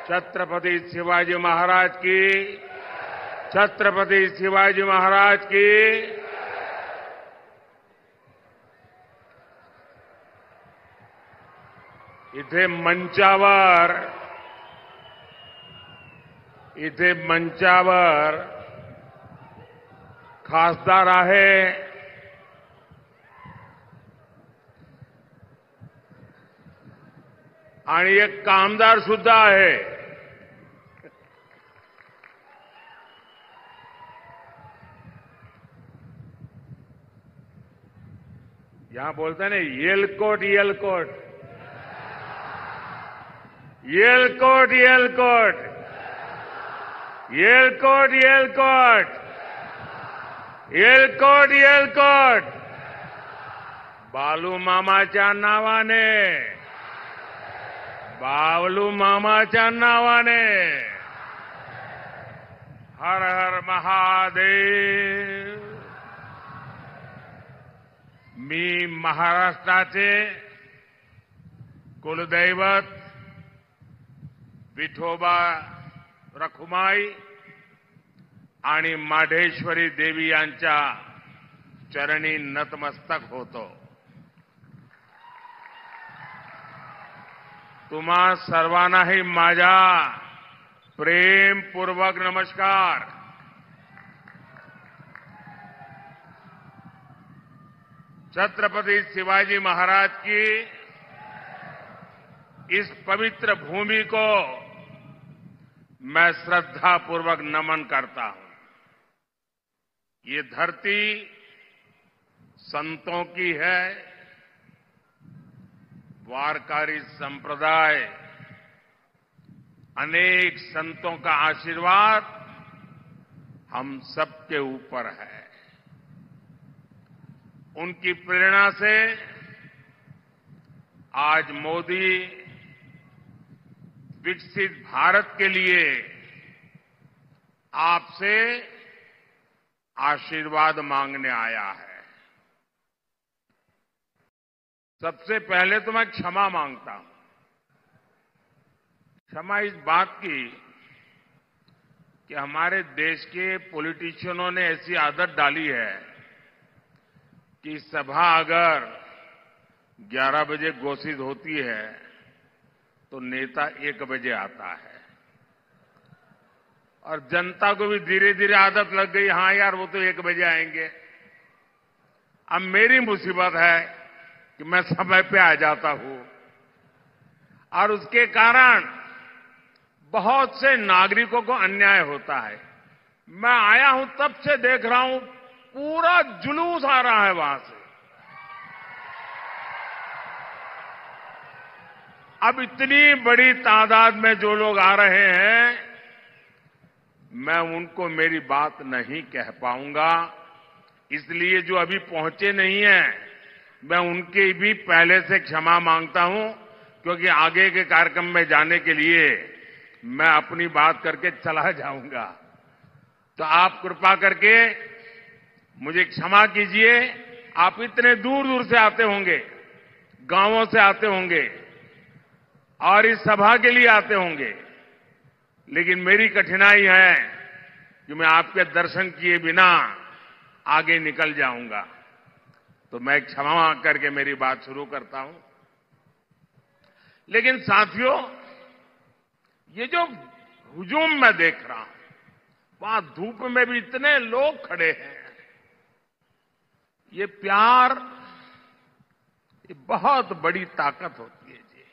छत्रपति शिवाजी महाराज की, छत्रपति शिवाजी महाराज की। इथे मंचावर खासदार आहे आणि एक कामदार सुद्धा आहे। यहां बोलते हैं ना येलकोट येलकोट येलकोट येलकोट येलकोट येलकोट येलकोट येलकोट बालू मामाच्या नावाने, बालू मामाच्या नावाने। हर हर महादेव। मी महाराष्ट्राचे कुलदैवत विठोबा रखुमाई आणि माढेश्वरी देवी यांच्या चरणी नतमस्तक होतो। तुम्हा सर्वांनाही माझा प्रेमपूर्वक नमस्कार। छत्रपति शिवाजी महाराज की इस पवित्र भूमि को मैं श्रद्धापूर्वक नमन करता हूं। ये धरती संतों की है। वारकरी संप्रदाय, अनेक संतों का आशीर्वाद हम सबके ऊपर है। उनकी प्रेरणा से आज मोदी विकसित भारत के लिए आपसे आशीर्वाद मांगने आया है। सबसे पहले तो मैं क्षमा मांगता हूं। क्षमा इस बात की कि हमारे देश के पॉलिटिशियनों ने ऐसी आदत डाली है कि सभा अगर 11 बजे घोषित होती है तो नेता 1 बजे आता है, और जनता को भी धीरे धीरे आदत लग गई, हां यार वो तो 1 बजे आएंगे। अब मेरी मुसीबत है कि मैं समय पे आ जाता हूं, और उसके कारण बहुत से नागरिकों को अन्याय होता है। मैं आया हूं तब से देख रहा हूं पूरा जुलूस आ रहा है वहां से। अब इतनी बड़ी तादाद में जो लोग आ रहे हैं, मैं उनको मेरी बात नहीं कह पाऊंगा, इसलिए जो अभी पहुंचे नहीं हैं मैं उनके भी पहले से क्षमा मांगता हूं, क्योंकि आगे के कार्यक्रम में जाने के लिए मैं अपनी बात करके चला जाऊंगा। तो आप कृपा करके मुझे क्षमा कीजिए। आप इतने दूर दूर से आते होंगे, गांवों से आते होंगे और इस सभा के लिए आते होंगे, लेकिन मेरी कठिनाई है कि मैं आपके दर्शन किए बिना आगे निकल जाऊंगा। तो मैं क्षमा करके मेरी बात शुरू करता हूं। लेकिन साथियों, ये जो हुजूम मैं देख रहा हूं, वहां धूप में भी इतने लोग खड़े हैं, ये प्यार, ये बहुत बड़ी ताकत होती है जी।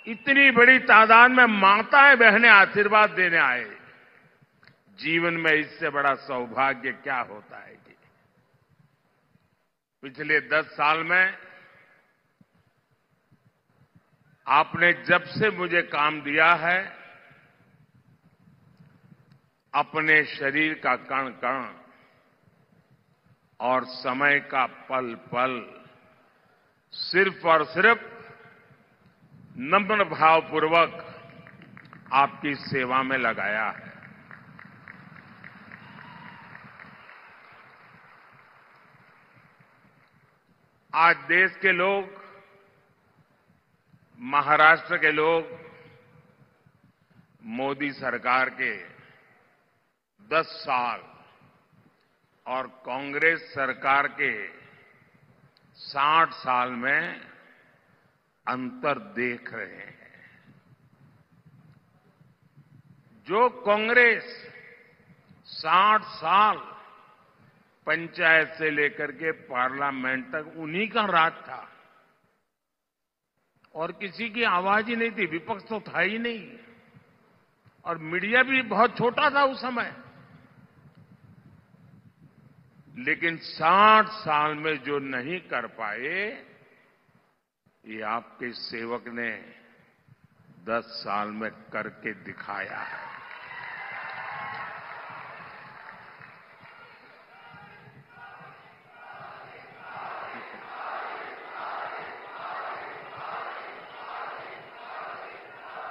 इतनी बड़ी तादाद में माताएं बहनें आशीर्वाद देने आए, जीवन में इससे बड़ा सौभाग्य क्या होता है जी। पिछले 10 साल में आपने जब से मुझे काम दिया है, अपने शरीर का कण कण और समय का पल पल सिर्फ और सिर्फ नम्र भावपूर्वक आपकी सेवा में लगाया है। आज देश के लोग महाराष्ट्र के लोग मोदी सरकार के 10 साल और कांग्रेस सरकार के 60 साल में अंतर देख रहे हैं। जो कांग्रेस 60 साल पंचायत से लेकर के पार्लियामेंट तक उन्हीं का राज था और किसी की आवाज ही नहीं थी, विपक्ष तो था ही नहीं और मीडिया भी बहुत छोटा था उस समय। लेकिन 60 साल में जो नहीं कर पाए, ये आपके सेवक ने 10 साल में करके दिखाया है।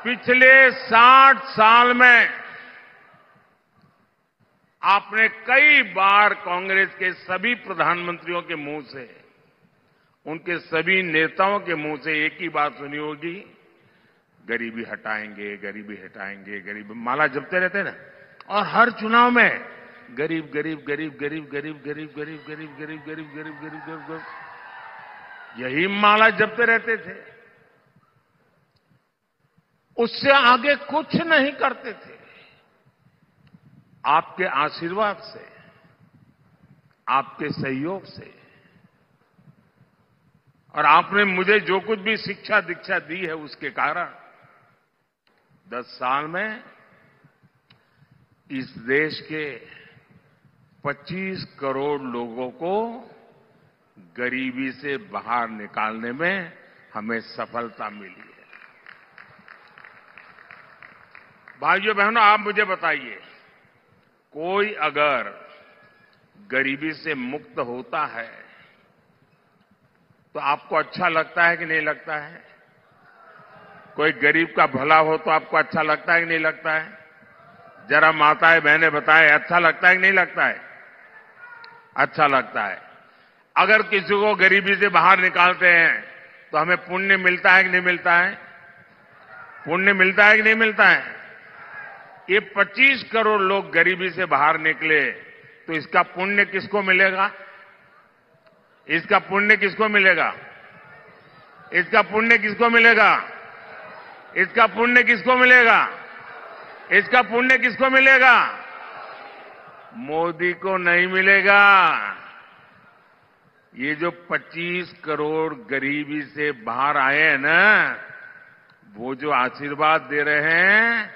पिछले 60 साल में आपने कई बार कांग्रेस के सभी प्रधानमंत्रियों के मुंह से, उनके सभी नेताओं के मुंह से एक ही बात सुनी होगी, गरीबी हटाएंगे, गरीबी हटाएंगे, गरीबी माला जपते रहते ना। और हर चुनाव में गरीब गरीब गरीब गरीब गरीब गरीब गरीब गरीब गरीब गरीब गरीब गरीब गरीब यही माला जपते रहते थे। उससे आगे कुछ नहीं करते थे। आपके आशीर्वाद से, आपके सहयोग से और आपने मुझे जो कुछ भी शिक्षा दीक्षा दी है उसके कारण 10 साल में इस देश के 25 करोड़ लोगों को गरीबी से बाहर निकालने में हमें सफलता मिली है। भाइयों बहनों, आप मुझे बताइए, कोई अगर गरीबी से मुक्त होता है तो आपको अच्छा लगता है कि नहीं लगता है? कोई गरीब का भला हो तो आपको अच्छा लगता है कि नहीं लगता है? जरा माताएं बहनें बताएं, अच्छा लगता है कि नहीं लगता है? अच्छा लगता है। अगर किसी को गरीबी से बाहर निकालते हैं तो हमें पुण्य मिलता है कि नहीं मिलता है? पुण्य मिलता है कि नहीं मिलता है? ये 25 करोड़ लोग गरीबी से बाहर निकले तो इसका पुण्य किसको मिलेगा? इसका पुण्य किसको मिलेगा? इसका पुण्य किसको मिलेगा? इसका पुण्य किसको मिलेगा? इसका पुण्य किसको मिलेगा? मोदी को नहीं मिलेगा। ये जो 25 करोड़ गरीबी से बाहर आए हैं ना, वो जो आशीर्वाद दे रहे हैं,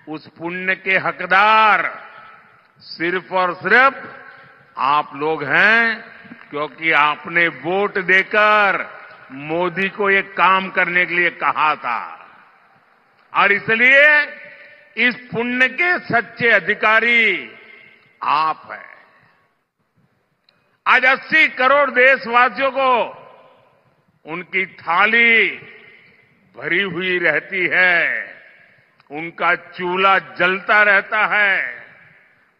उस पुण्य के हकदार सिर्फ और सिर्फ आप लोग हैं, क्योंकि आपने वोट देकर मोदी को ये काम करने के लिए कहा था और इसलिए इस पुण्य के सच्चे अधिकारी आप हैं। आज 80 करोड़ देशवासियों को उनकी थाली भरी हुई रहती है, उनका चूल्हा जलता रहता है,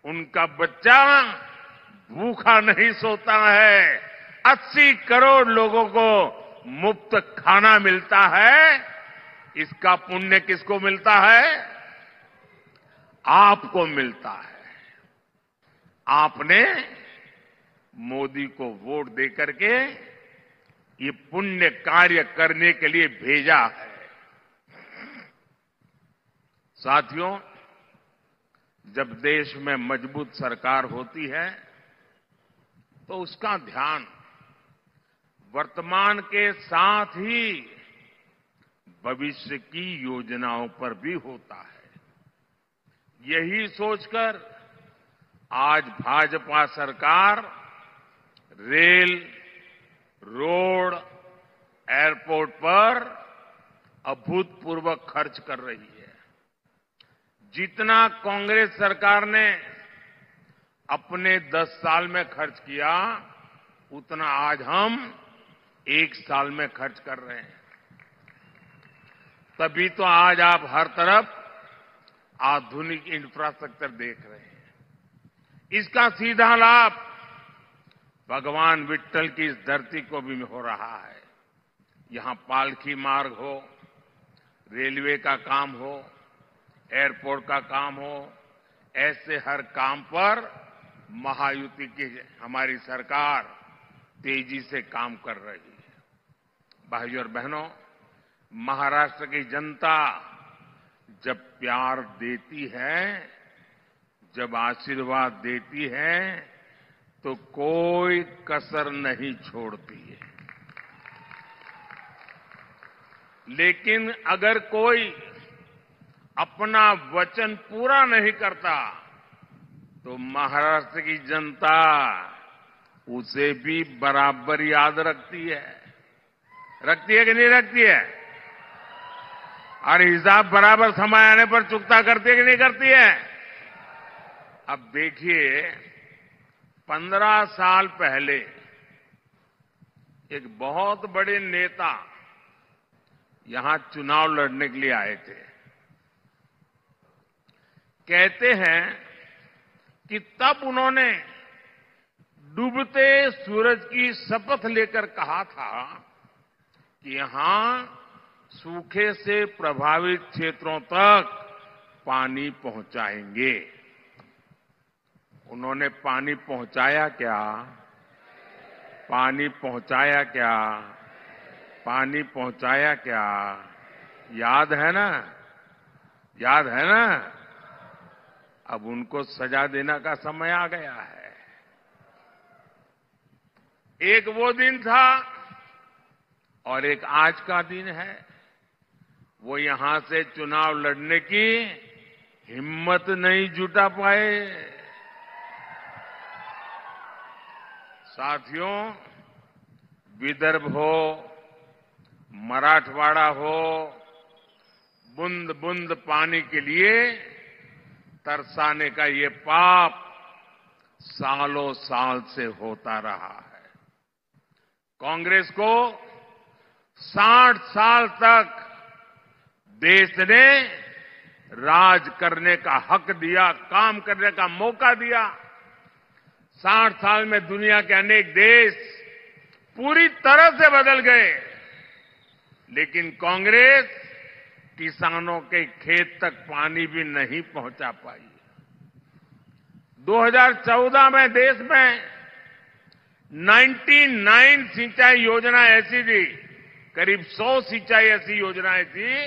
उनका बच्चा भूखा नहीं सोता है, 80 करोड़ लोगों को मुफ्त खाना मिलता है। इसका पुण्य किसको मिलता है? आपको मिलता है। आपने मोदी को वोट देकर के ये पुण्य कार्य करने के लिए भेजा है। साथियों, जब देश में मजबूत सरकार होती है तो उसका ध्यान वर्तमान के साथ ही भविष्य की योजनाओं पर भी होता है। यही सोचकर आज भाजपा सरकार रेल, रोड, एयरपोर्ट पर अभूतपूर्व खर्च कर रही है। जितना कांग्रेस सरकार ने अपने 10 साल में खर्च किया, उतना आज हम 1 साल में खर्च कर रहे हैं। तभी तो आज आप हर तरफ आधुनिक इंफ्रास्ट्रक्चर देख रहे हैं। इसका सीधा लाभ भगवान विट्ठल की इस धरती को भी हो रहा है। यहां पालकी मार्ग हो, रेलवे का काम हो, एयरपोर्ट का काम हो, ऐसे हर काम पर महायुति की हमारी सरकार तेजी से काम कर रही है। भाइयों और बहनों, महाराष्ट्र की जनता जब प्यार देती है, जब आशीर्वाद देती है, तो कोई कसर नहीं छोड़ती है। लेकिन अगर कोई अपना वचन पूरा नहीं करता, तो महाराष्ट्र की जनता उसे भी बराबर याद रखती है। रखती है कि नहीं रखती है? और हिसाब बराबर समय आने पर चुकता करती है कि नहीं करती है? अब देखिए, 15 साल पहले एक बहुत बड़े नेता यहां चुनाव लड़ने के लिए आए थे। कहते हैं कि तब उन्होंने डूबते सूरज की शपथ लेकर कहा था कि यहां सूखे से प्रभावित क्षेत्रों तक पानी पहुंचाएंगे। उन्होंने पानी पहुंचाया क्या? पानी पहुंचाया क्या? पानी पहुंचाया क्या? याद है ना? याद है ना? अब उनको सजा देने का समय आ गया है। एक वो दिन था और एक आज का दिन है। वो यहां से चुनाव लड़ने की हिम्मत नहीं जुटा पाए। साथियों, विदर्भ हो, मराठवाड़ा हो, बूंद बूंद पानी के लिए तरसाने का ये पाप सालों साल से होता रहा है। कांग्रेस को 60 साल तक देश ने राज करने का हक दिया, काम करने का मौका दिया। 60 साल में दुनिया के अनेक देश पूरी तरह से बदल गए, लेकिन कांग्रेस किसानों के खेत तक पानी भी नहीं पहुंचा पाई। 2014 में देश में 99 सिंचाई योजना ऐसी थी, करीब 100 सिंचाई ऐसी योजनाएं थी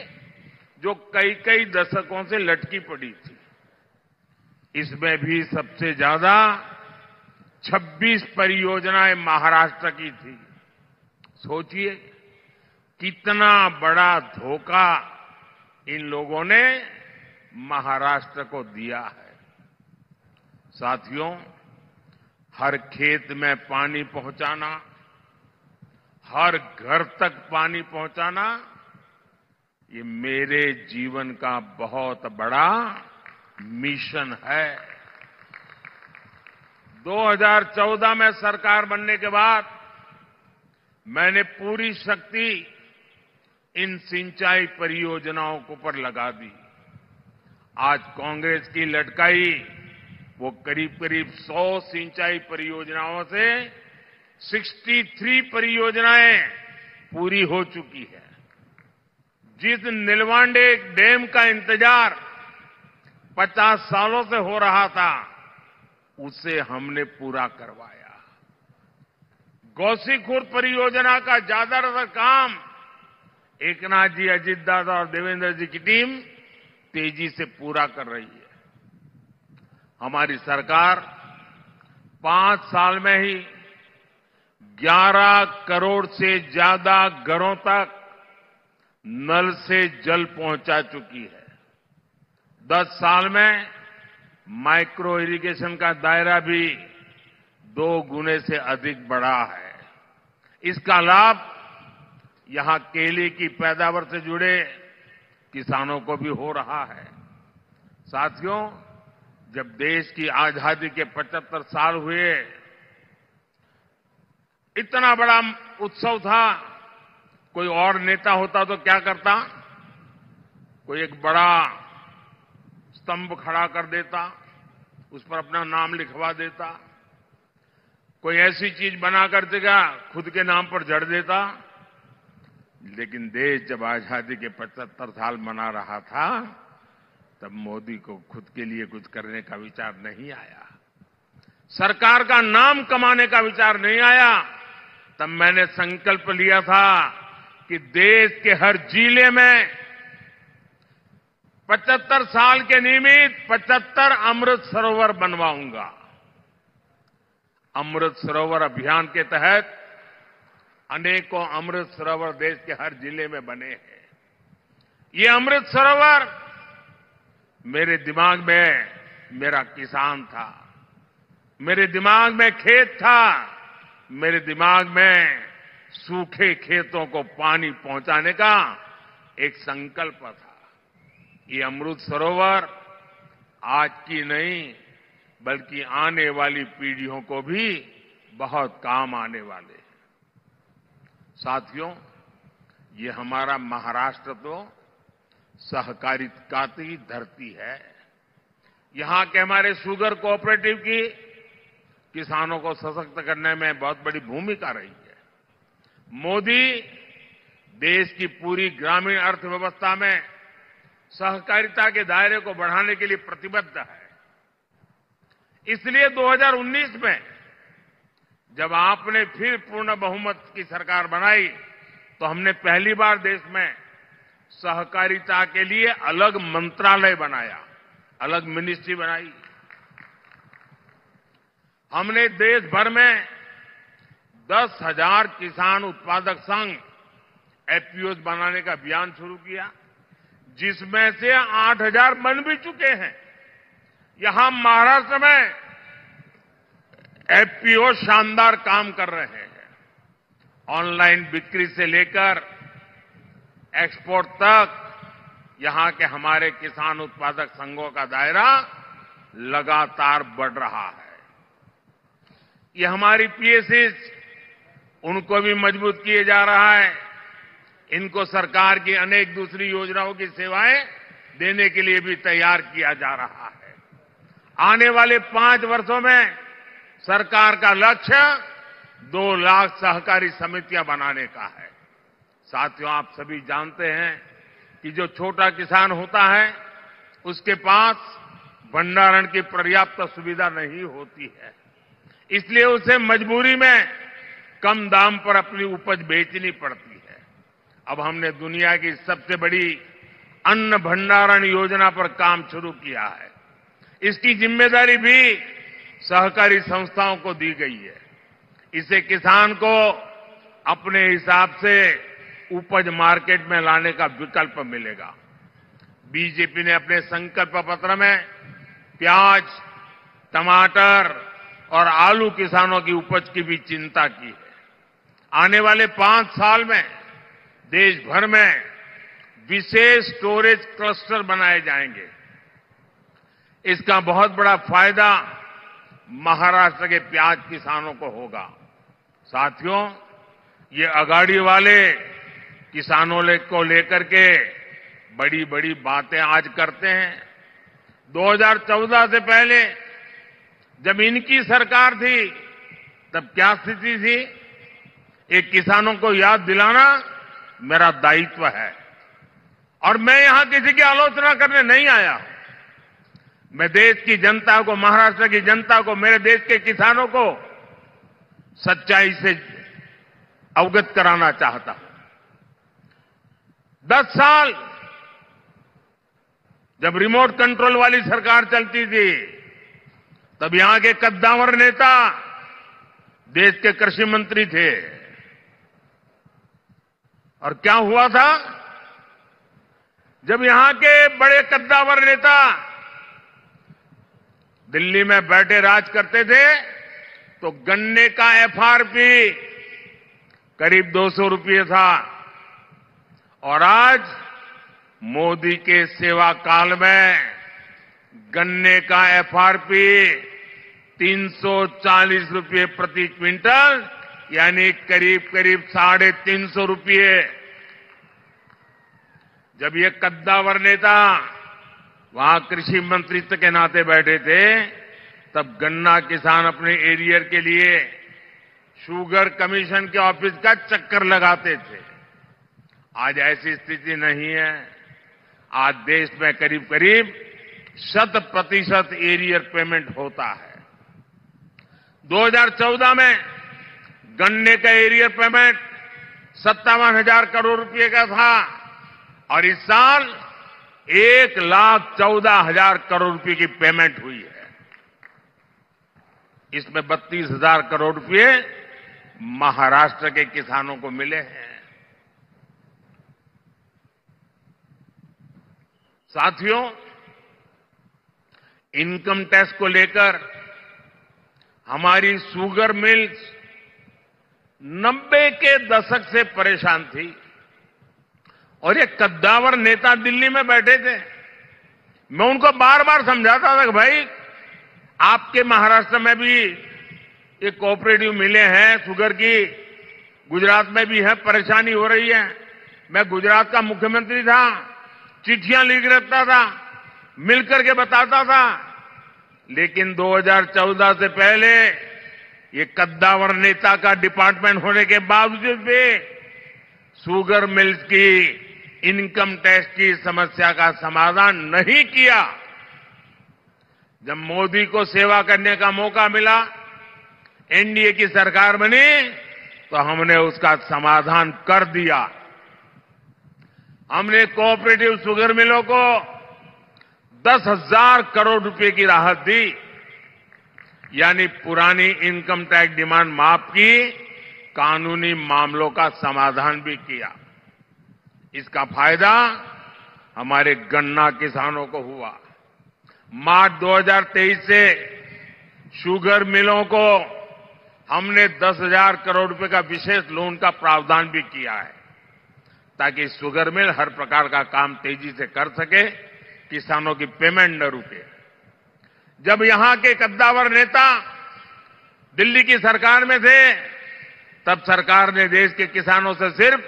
जो कई कई दशकों से लटकी पड़ी थी। इसमें भी सबसे ज्यादा 26 परियोजनाएं महाराष्ट्र की थी। सोचिए कितना बड़ा धोखा इन लोगों ने महाराष्ट्र को दिया है। साथियों, हर खेत में पानी पहुंचाना, हर घर तक पानी पहुंचाना, ये मेरे जीवन का बहुत बड़ा मिशन है। 2014 में सरकार बनने के बाद मैंने पूरी शक्ति इन सिंचाई परियोजनाओं को पर लगा दी। आज कांग्रेस की लटकाई वो करीब करीब 100 सिंचाई परियोजनाओं से 63 परियोजनाएं पूरी हो चुकी है। जिस नीलवांडे डैम का इंतजार 50 सालों से हो रहा था, उसे हमने पूरा करवाया। गौसीखुर्द परियोजना का ज्यादातर काम एकनाथ जी, अजित दादा और देवेंद्र जी की टीम तेजी से पूरा कर रही है। हमारी सरकार 5 साल में ही 11 करोड़ से ज्यादा घरों तक नल से जल पहुंचा चुकी है। 10 साल में माइक्रो इरिगेशन का दायरा भी 2 गुने से अधिक बढ़ा है। इसका लाभ यहां केले की पैदावार से जुड़े किसानों को भी हो रहा है। साथियों, जब देश की आजादी के 75 साल हुए, इतना बड़ा उत्सव था, कोई और नेता होता तो क्या करता? कोई एक बड़ा स्तंभ खड़ा कर देता, उस पर अपना नाम लिखवा देता, कोई ऐसी चीज बना कर देगा खुद के नाम पर जड़ देता। लेकिन देश जब आजादी के 75 साल मना रहा था तब मोदी को खुद के लिए कुछ करने का विचार नहीं आया, सरकार का नाम कमाने का विचार नहीं आया। तब मैंने संकल्प लिया था कि देश के हर जिले में 75 साल के निमित्त 75 अमृत सरोवर बनवाऊंगा। अमृत सरोवर अभियान के तहत अनेकों अमृत सरोवर देश के हर जिले में बने हैं। ये अमृत सरोवर मेरे दिमाग में मेरा किसान था, मेरे दिमाग में खेत था, मेरे दिमाग में सूखे खेतों को पानी पहुंचाने का एक संकल्प था। ये अमृत सरोवर आज की नहीं बल्कि आने वाली पीढ़ियों को भी बहुत काम आने वाले हैं। साथियों, ये हमारा महाराष्ट्र तो सहकारिता की धरती है। यहां के हमारे शुगर कोऑपरेटिव की किसानों को सशक्त करने में बहुत बड़ी भूमिका रही है। मोदी देश की पूरी ग्रामीण अर्थव्यवस्था में सहकारिता के दायरे को बढ़ाने के लिए प्रतिबद्ध है। इसलिए 2019 में जब आपने फिर पूर्ण बहुमत की सरकार बनाई तो हमने पहली बार देश में सहकारिता के लिए अलग मंत्रालय बनाया, अलग मिनिस्ट्री बनाई। हमने देश भर में 10,000 किसान उत्पादक संघ एफपीओज बनाने का अभियान शुरू किया, जिसमें से 8,000 बन भी चुके हैं। यहां महाराष्ट्र में एफपीओ शानदार काम कर रहे हैं। ऑनलाइन बिक्री से लेकर एक्सपोर्ट तक यहां के हमारे किसान उत्पादक संघों का दायरा लगातार बढ़ रहा है। ये हमारी पीएसएस उनको भी मजबूत किए जा रहा है। इनको सरकार की अनेक दूसरी योजनाओं की सेवाएं देने के लिए भी तैयार किया जा रहा है। आने वाले 5 वर्षों में सरकार का लक्ष्य 2 लाख सहकारी समितियां बनाने का है। साथियों, आप सभी जानते हैं कि जो छोटा किसान होता है उसके पास भंडारण की पर्याप्त सुविधा नहीं होती है, इसलिए उसे मजबूरी में कम दाम पर अपनी उपज बेचनी पड़ती है। अब हमने दुनिया की सबसे बड़ी अन्न भंडारण योजना पर काम शुरू किया है। इसकी जिम्मेदारी भी सहकारी संस्थाओं को दी गई है। इसे किसान को अपने हिसाब से उपज मार्केट में लाने का विकल्प मिलेगा। बीजेपी ने अपने संकल्प पत्र में प्याज, टमाटर और आलू किसानों की उपज की भी चिंता की है। आने वाले 5 साल में देश भर में विशेष स्टोरेज क्लस्टर बनाए जाएंगे। इसका बहुत बड़ा फायदा महाराष्ट्र के प्याज किसानों को होगा। साथियों, ये अगाड़ी वाले किसानों को लेकर के बड़ी बड़ी बातें आज करते हैं। 2014 से पहले जब इनकी सरकार थी तब क्या स्थिति थी, एक किसानों को याद दिलाना मेरा दायित्व है। और मैं यहां किसी की आलोचना करने नहीं आया हूं। मैं देश की जनता को, महाराष्ट्र की जनता को, मेरे देश के किसानों को सच्चाई से अवगत कराना चाहता हूं। 10 साल जब रिमोट कंट्रोल वाली सरकार चलती थी तब यहां के कद्दावर नेता देश के कृषि मंत्री थे। और क्या हुआ था, जब यहां के बड़े कद्दावर नेता दिल्ली में बैठे राज करते थे तो गन्ने का एफआरपी करीब 200 रुपये था। और आज मोदी के सेवा काल में गन्ने का एफआरपी 340 रुपये प्रति क्विंटल, यानी करीब करीब 350 रुपये। जब ये कद्दावर नेता वहां कृषि मंत्रित्व के नाते बैठे थे तब गन्ना किसान अपने एरियर के लिए शुगर कमीशन के ऑफिस का चक्कर लगाते थे। आज ऐसी स्थिति नहीं है। आज देश में करीब करीब 100% एरियर पेमेंट होता है। 2014 में गन्ने का एरियर पेमेंट 57,000 करोड़ रुपए का था और इस साल 1,14,000 करोड़ रुपए की पेमेंट हुई है। इसमें 32,000 करोड़ रुपए महाराष्ट्र के किसानों को मिले हैं। साथियों, इनकम टैक्स को लेकर हमारी शुगर मिल्स 90 के दशक से परेशान थी और ये कद्दावर नेता दिल्ली में बैठे थे। मैं उनको बार बार समझाता था कि भाई आपके महाराष्ट्र में भी ये कोऑपरेटिव मिले हैं शुगर की, गुजरात में भी है, परेशानी हो रही है। मैं गुजरात का मुख्यमंत्री था, चिट्ठियां लिख रखता था, मिलकर के बताता था, लेकिन 2014 से पहले ये कद्दावर नेता का डिपार्टमेंट होने के बावजूद भी शुगर मिल्स की इनकम टैक्स की समस्या का समाधान नहीं किया। जब मोदी को सेवा करने का मौका मिला, एनडीए की सरकार बनी, तो हमने उसका समाधान कर दिया। हमने कोऑपरेटिव शुगर मिलों को 10,000 करोड़ रुपए की राहत दी, यानी पुरानी इनकम टैक्स डिमांड माफ की, कानूनी मामलों का समाधान भी किया। इसका फायदा हमारे गन्ना किसानों को हुआ। मार्च 2023 से शुगर मिलों को हमने 10,000 करोड़ रुपए का विशेष लोन का प्रावधान भी किया है, ताकि शुगर मिल हर प्रकार का काम तेजी से कर सके, किसानों की पेमेंट न रुके। जब यहां के कद्दावर नेता दिल्ली की सरकार में थे, तब सरकार ने देश के किसानों से सिर्फ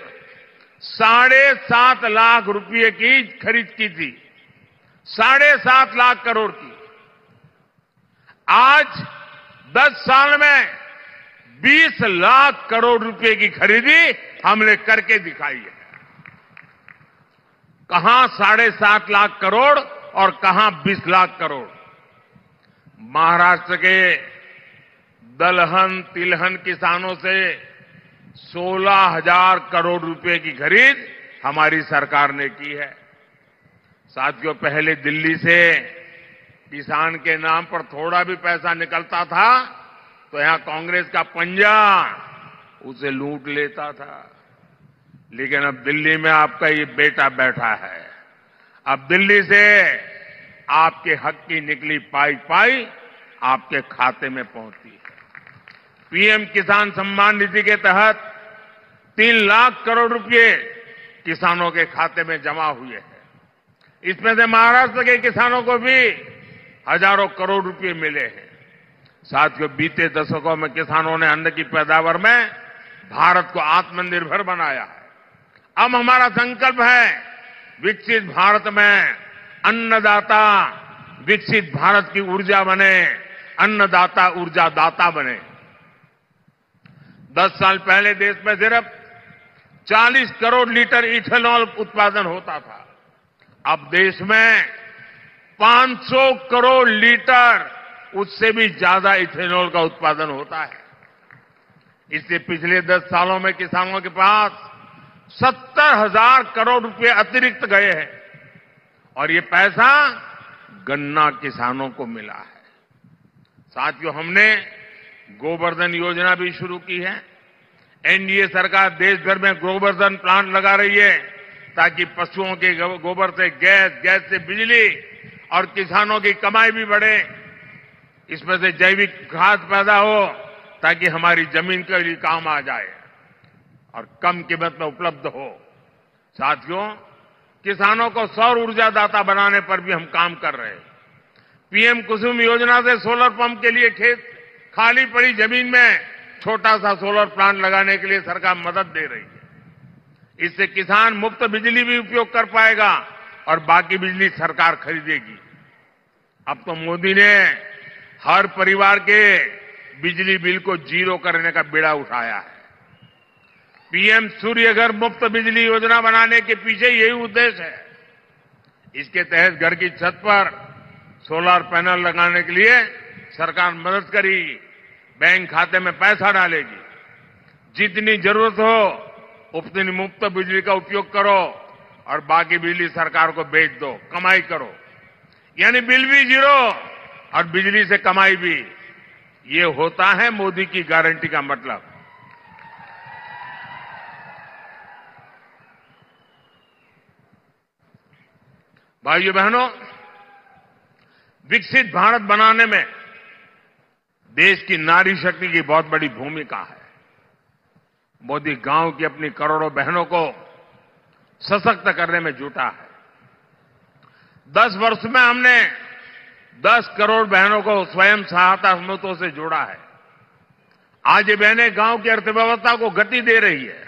7.5 लाख रुपए की खरीद की थी, 7.5 लाख करोड़ की। आज 10 साल में 20 लाख करोड़ रुपए की खरीदी हमने करके दिखाई है। कहां 7.5 लाख करोड़ और कहां 20 लाख करोड़। महाराष्ट्र के दलहन तिलहन किसानों से 16,000 करोड़ रुपए की खरीद हमारी सरकार ने की है। साथियों, पहले दिल्ली से किसान के नाम पर थोड़ा भी पैसा निकलता था तो यहां कांग्रेस का पंजा उसे लूट लेता था, लेकिन अब दिल्ली में आपका ये बेटा बैठा है। अब दिल्ली से आपके हक की निकली पाई पाई आपके खाते में पहुंचती है। पीएम किसान सम्मान निधि के तहत 3 लाख करोड़ रुपए किसानों के खाते में जमा हुए हैं। इसमें से महाराष्ट्र के किसानों को भी हजारों करोड़ रुपए मिले हैं। साथियों, बीते दशकों में किसानों ने अन्न की पैदावार में भारत को आत्मनिर्भर बनाया है। अब हमारा संकल्प है विकसित भारत में अन्नदाता विकसित भारत की ऊर्जा बने, अन्नदाता ऊर्जा दाता बने। 10 साल पहले देश में सिर्फ 40 करोड़ लीटर इथेनॉल उत्पादन होता था। अब देश में 500 करोड़ लीटर, उससे भी ज्यादा इथेनॉल का उत्पादन होता है। इससे पिछले 10 सालों में किसानों के पास 70,000 करोड़ रुपए अतिरिक्त गए हैं और ये पैसा गन्ना किसानों को मिला है। साथियों, हमने गोवर्धन योजना भी शुरू की है। एनडीए सरकार देश भर में गोवर्धन प्लांट लगा रही है, ताकि पशुओं के गोबर से गैस से बिजली और किसानों की कमाई भी बढ़े। इसमें से जैविक खाद पैदा हो, ताकि हमारी जमीन के लिए काम आ जाए और कम कीमत में उपलब्ध हो। साथियों, किसानों को सौर ऊर्जा दाता बनाने पर भी हम काम कर रहे हैं। पीएम कुसुम योजना से सोलर पंप के लिए खाली पड़ी जमीन में छोटा सा सोलर प्लांट लगाने के लिए सरकार मदद दे रही है। इससे किसान मुफ्त बिजली भी उपयोग कर पाएगा और बाकी बिजली सरकार खरीदेगी। अब तो मोदी ने हर परिवार के बिजली बिल को जीरो करने का बीड़ा उठाया है। पीएम सूर्य घर मुफ्त बिजली योजना बनाने के पीछे यही उद्देश्य है। इसके तहत घर की छत पर सोलर पैनल लगाने के लिए सरकार मदद करेगी, बैंक खाते में पैसा डालेगी। जितनी जरूरत हो उतनी मुफ्त बिजली का उपयोग करो और बाकी बिजली सरकार को बेच दो, कमाई करो। यानी बिल भी जीरो और बिजली से कमाई भी। ये होता है मोदी की गारंटी का मतलब। भाइयों बहनों, विकसित भारत बनाने में देश की नारी शक्ति की बहुत बड़ी भूमिका है। मोदी गांव की अपनी करोड़ों बहनों को सशक्त करने में जुटा है। 10 वर्ष में हमने 10 करोड़ बहनों को स्वयं सहायता समूहों से जोड़ा है। आज ये बहनें गांव की अर्थव्यवस्था को गति दे रही है।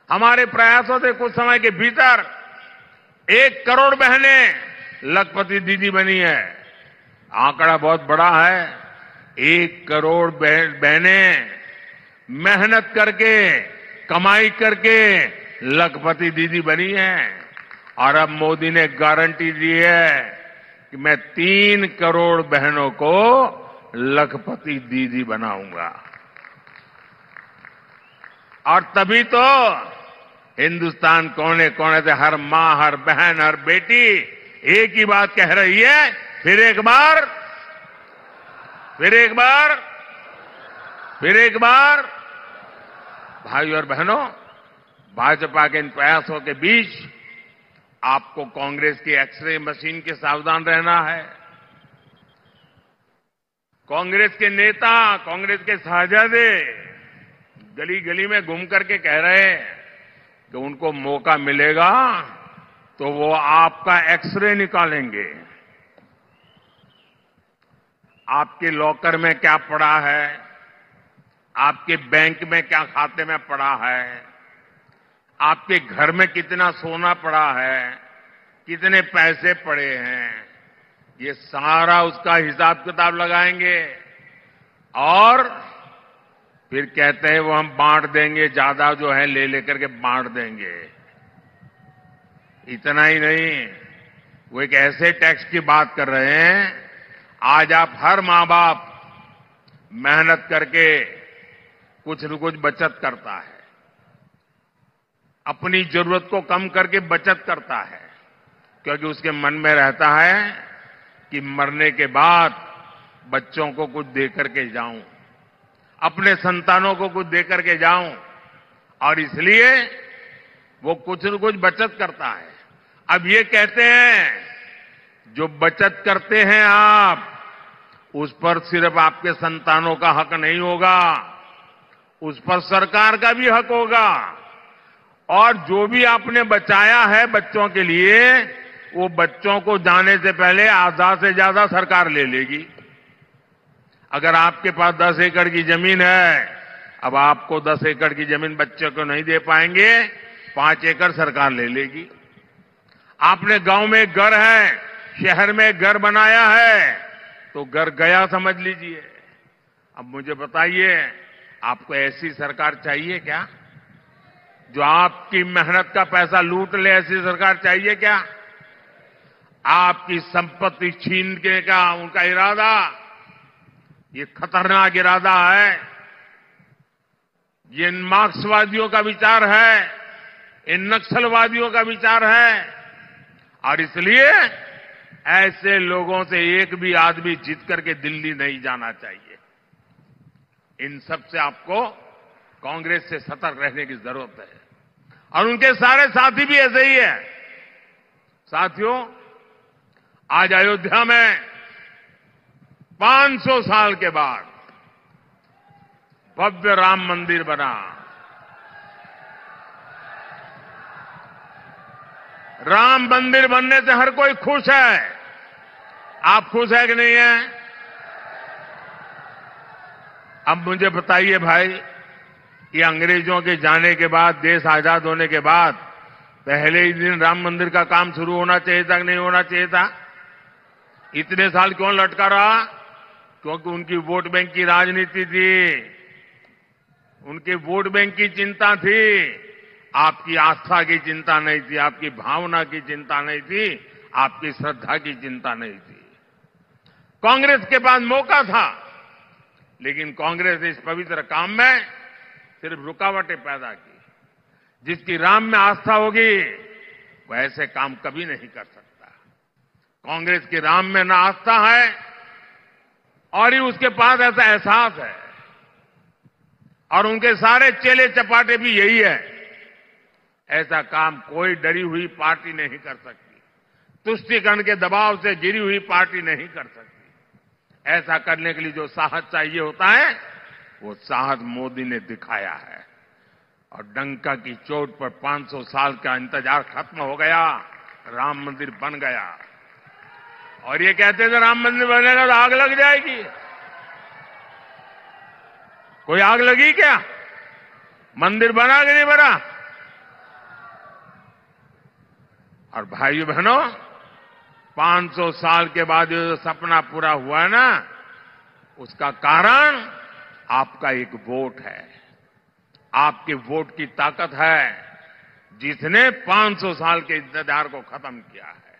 हमारे प्रयासों से कुछ समय के भीतर 1 करोड़ बहनें लखपति दीदी बनी है। आंकड़ा बहुत बड़ा है। 1 करोड़ बहनें मेहनत करके, कमाई करके लखपति दीदी बनी है। और अब मोदी ने गारंटी दी है कि मैं 3 करोड़ बहनों को लखपति दीदी बनाऊंगा। और तभी तो हिंदुस्तान कोने कोने से हर मां, हर बहन, हर बेटी एक ही बात कह रही है, फिर एक बार, फिर एक बार, फिर एक बार। भाइयों और बहनों, भाजपा के इन प्रयासों के बीच आपको कांग्रेस की एक्सरे मशीन के सावधान रहना है। कांग्रेस के नेता, कांग्रेस के साझादे गली गली में घूम करके कह रहे हैं कि उनको मौका मिलेगा तो वो आपका एक्सरे निकालेंगे। आपके लॉकर में क्या पड़ा है, आपके बैंक में क्या खाते में पड़ा है, आपके घर में कितना सोना पड़ा है, कितने पैसे पड़े हैं, ये सारा उसका हिसाब किताब लगाएंगे। और फिर कहते हैं वो हम बांट देंगे, ज्यादा जो है ले लेकर के बांट देंगे। इतना ही नहीं, वो एक ऐसे टैक्स की बात कर रहे हैं, आज आप हर मां बाप मेहनत करके कुछ न कुछ बचत करता है, अपनी जरूरत को कम करके बचत करता है, क्योंकि उसके मन में रहता है कि मरने के बाद बच्चों को कुछ दे करके जाऊं, अपने संतानों को कुछ दे करके जाऊं। और इसलिए वो कुछ न कुछ बचत करता है। अब ये कहते हैं जो बचत करते हैं आप, उस पर सिर्फ आपके संतानों का हक नहीं होगा, उस पर सरकार का भी हक होगा। और जो भी आपने बचाया है बच्चों के लिए, वो बच्चों को जाने से पहले आधा से ज्यादा सरकार ले लेगी। अगर आपके पास 10 एकड़ की जमीन है, अब आपको 10 एकड़ की जमीन बच्चे को नहीं दे पाएंगे, 5 एकड़ सरकार ले लेगी। आपने गांव में एक घर है, शहर में एक घर बनाया है, तो घर गया समझ लीजिए। अब मुझे बताइए, आपको ऐसी सरकार चाहिए क्या जो आपकी मेहनत का पैसा लूट ले? ऐसी सरकार चाहिए क्या? आपकी संपत्ति छीनने का उनका इरादा, ये खतरनाक इरादा है। ये मार्क्सवादियों का विचार है, इन नक्सलवादियों का विचार है। और इसलिए ऐसे लोगों से एक भी आदमी जीत करके दिल्ली नहीं जाना चाहिए। इन सब से आपको कांग्रेस से सतर्क रहने की जरूरत है। और उनके सारे साथी भी ऐसे ही है। साथियों, आज अयोध्या में 500 साल के बाद भव्य राम मंदिर बना। राम मंदिर बनने से हर कोई खुश है। आप खुश है कि नहीं है? अब मुझे बताइए भाई, कि अंग्रेजों के जाने के बाद, देश आजाद होने के बाद पहले ही दिन राम मंदिर का काम शुरू होना चाहिए था कि नहीं होना चाहिए था? इतने साल क्यों लटका रहा? क्योंकि उनकी वोट बैंक की राजनीति थी। उनके वोट बैंक की चिंता थी, आपकी आस्था की चिंता नहीं थी, आपकी भावना की चिंता नहीं थी, आपकी श्रद्धा की चिंता नहीं थी। कांग्रेस के पास मौका था, लेकिन कांग्रेस इस पवित्र काम में सिर्फ रुकावटें पैदा की। जिसकी राम में आस्था होगी वह ऐसे काम कभी नहीं कर सकता। कांग्रेस की राम में ना आस्था है और ही उसके पास ऐसा एहसास है, और उनके सारे चेले चपाटे भी यही है। ऐसा काम कोई डरी हुई पार्टी नहीं कर सकती, तुष्टीकरण के दबाव से गिरी हुई पार्टी नहीं कर सकती। ऐसा करने के लिए जो साहस चाहिए होता है, वो साहस मोदी ने दिखाया है। और डंका की चोट पर 500 साल का इंतजार खत्म हो गया, राम मंदिर बन गया। और ये कहते थे राम मंदिर बनेगा तो आग लग जाएगी। कोई आग लगी क्या? मंदिर बना कि नहीं बना? और भाइयों बहनों, 500 साल के बाद जो सपना पूरा हुआ है ना, उसका कारण आपका एक वोट है। आपके वोट की ताकत है जिसने 500 साल के इंतजार को खत्म किया है।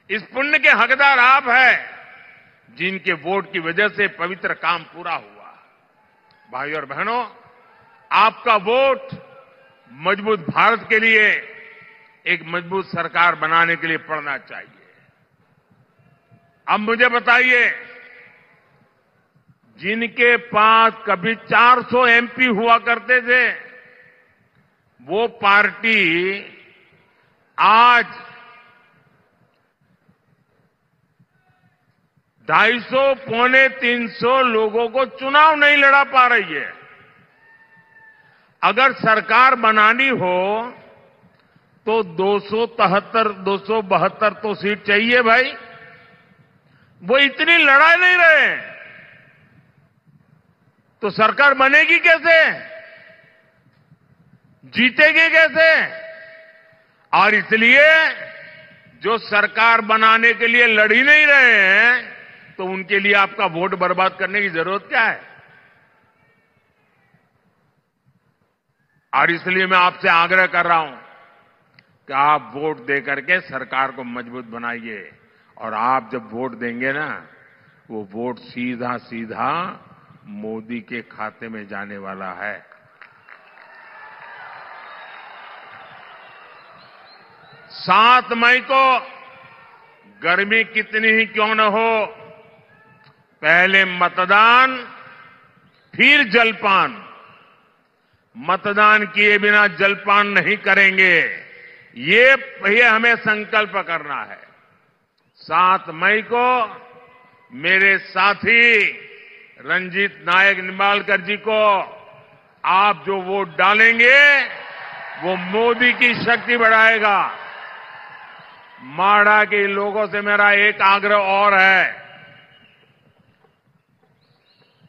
इस पुण्य के हकदार आप हैं जिनके वोट की वजह से पवित्र काम पूरा हुआ। भाइयों और बहनों, आपका वोट मजबूत भारत के लिए, एक मजबूत सरकार बनाने के लिए पड़ना चाहिए। अब मुझे बताइए, जिनके पास कभी 400 एमपी हुआ करते थे, वो पार्टी आज 250 पौने 300 लोगों को चुनाव नहीं लड़ा पा रही है। अगर सरकार बनानी हो तो 272 तो सीट चाहिए भाई। वो इतनी लड़ा नहीं रहे, तो सरकार बनेगी कैसे? जीतेगी कैसे? और इसलिए जो सरकार बनाने के लिए लड़ ही नहीं रहे हैं, तो उनके लिए आपका वोट बर्बाद करने की जरूरत क्या है? और इसलिए मैं आपसे आग्रह कर रहा हूं कि आप वोट दे करके सरकार को मजबूत बनाइए। और आप जब वोट देंगे ना, वो वोट सीधा सीधा मोदी के खाते में जाने वाला है। 7 मई को गर्मी कितनी ही क्यों न हो, पहले मतदान फिर जलपान। मतदान किए बिना जलपान नहीं करेंगे, ये हमें संकल्प करना है। 7 मई को मेरे साथी रंजीत नायक निंबालकर जी को आप जो वोट डालेंगे, वो मोदी की शक्ति बढ़ाएगा। माड़ा के लोगों से मेरा एक आग्रह और है,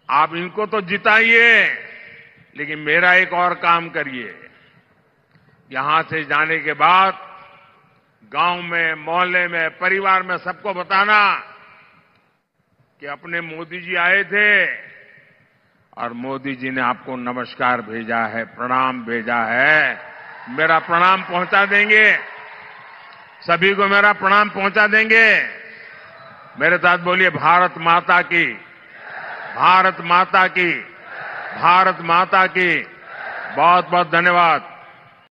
आप इनको तो जिताइए, लेकिन मेरा एक और काम करिए। यहां से जाने के बाद गांव में, मोहल्ले में, परिवार में सबको बताना कि अपने मोदी जी आए थे और मोदी जी ने आपको नमस्कार भेजा है, प्रणाम भेजा है। मेरा प्रणाम पहुंचा देंगे, सभी को मेरा प्रणाम पहुंचा देंगे। मेरे साथ बोलिए, भारत माता की, भारत माता की, भारत माता की। बहुत बहुत धन्यवाद।